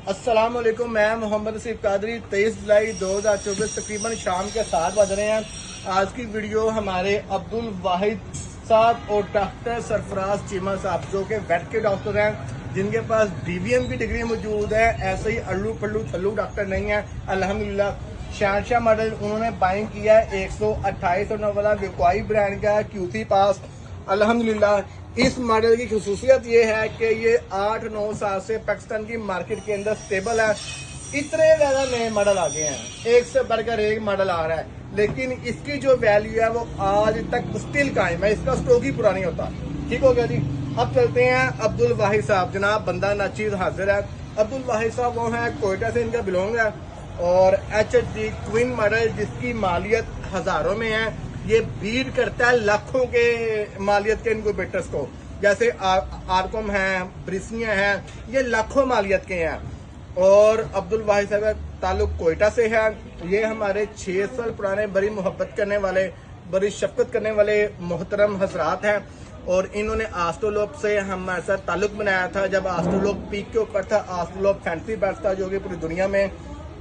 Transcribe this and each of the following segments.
अस्सलाम वालेकुम। मैं मोहम्मद नसीब कादरी। 23 जुलाई 2024 तकरीबन शाम के 7 बज रहे हैं। आज की वीडियो हमारे अब्दुल वाहिद साहब और डॉक्टर सरफराज चीमा साहब जो कि वेट के डॉक्टर हैं, जिनके पास DVM की डिग्री मौजूद है। ऐसे ही अल्लू पल्लू थल्लू डॉक्टर नहीं है। अल्हम्दुलिल्लाह शहनशाह मॉडल उन्होंने बाइंग किया है। 128 वाला विक्वाई ब्रांड का QC पास। अल्हम्दुलिल्लाह इस मॉडल की खसूसियत ये है कि ये 8-9 साल से पाकिस्तान की मार्केट के अंदर स्टेबल है। इतने ज्यादा नए मॉडल आ गए हैं, एक से बढ़कर एक मॉडल आ रहा है, लेकिन इसकी जो वैल्यू है वो आज तक स्टिल कायम है। इसका स्टॉक ही पूरा नहीं होता। ठीक हो गया जी। अब चलते हैं अब्दुल वाहिद साहब। जनाब बंदा नाचीज हाजिर है। अब्दुल वाहिद साहब वो है, कोयटा से इनका बिलोंग है और HHD ट्विन मॉडल जिसकी मालियत हजारों में है। ये बीट करता है लाखों के मालियत के इनक्यूबेटर्स को, जैसे आरकॉम है, ब्रिसिया है, ये लाखों मालियत के हैं। और अब्दुल वाहिद साहब का ताल्लुक कोयटा से है। ये हमारे 6 साल पुराने बड़ी मोहब्बत करने वाले, बड़ी शफकत करने वाले मोहतरम हजरात हैं। और इन्होंने आस्ट्रोलोप से हमारे साथ ताल्लुक बनाया था जब आस्ट्रोलोप पीक के ऊपर था। आस्ट्रोलोप फैंसी बैट था जो कि पूरी दुनिया में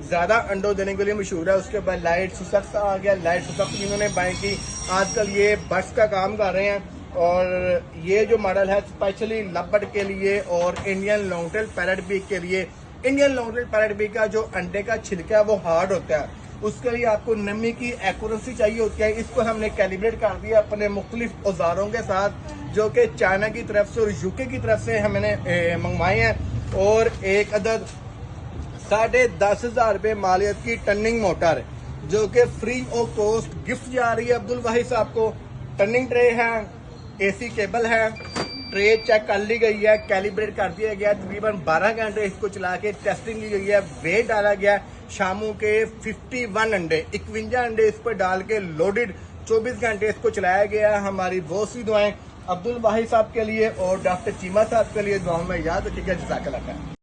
ज्यादा अंडो देने के लिए मशहूर है। उसके बाद लाइट सुसक्स आ गया, लाइट सुसक्स इन्होंने बाय की। आजकल ये बट्स का काम कर रहे हैं। और ये जो मॉडल है स्पेशली लबर्ड के लिए और Indian long tail parrot beak के लिए। Indian long tail parrot beak का जो अंडे का छिलका है वो हार्ड होता है, उसके लिए आपको नमी की एक्यूरेसी चाहिए होती है। इसको हमने कैलिब्रेट कर दिया अपने मुख्तलिफ औजारों के साथ जो कि चाइना की तरफ से और UK की तरफ से हमने मंगवाए हैं। और एक अदद 10,500 रुपये मालियत की टर्निंग मोटर जो कि फ्री ऑफ कॉस्ट गिफ्ट जा रही है अब्दुल वाहिद साहब को। टर्निंग ट्रे है, AC केबल है, ट्रे चेक कर ली गई है, कैलिब्रेट कर दिया गया। तकरीबन 12 घंटे इसको चला के टेस्टिंग की गई है, वेट डाला गया। शामों के 51 अंडे, 51 अंडे इस पर डाल के लोडेड 24 घंटे इसको चलाया गया। हमारी बहुत सी दुआएं अब्दुल वाहिद साहब के लिए और डॉक्टर चीमा साहब के लिए दुआओं में याद रखिएगा। जज़ाकल्लाह खैर।